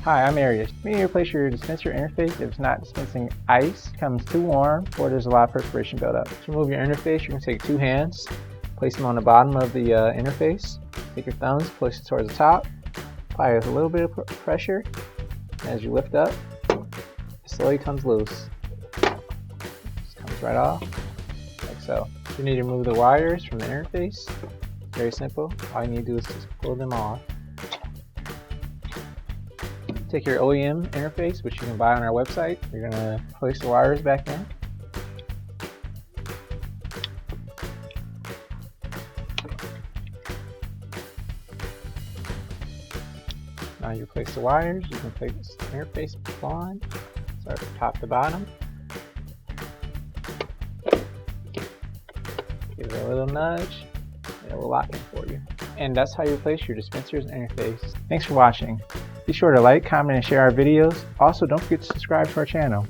Hi, I'm Earius. You may replace your dispenser interface if it's not dispensing ice, becomes too warm, or there's a lot of perspiration buildup. To remove your interface, you're going to take two hands, place them on the bottom of the interface, take your thumbs, place it towards the top, apply a little bit of pressure. As you lift up, it slowly comes loose. Just comes right off, like so. If you need to remove the wires from the interface, very simple. All you need to do is just pull them off. Take your OEM interface, which you can buy on our website. You're going to place the wires back in. Now you place the wires, you can place the interface on, start from top to bottom. Give it a little nudge, and it will lock in for you. And that's how you replace your dispenser's interface. Thanks for watching. Be sure to like, comment, and share our videos. Also, don't forget to subscribe to our channel.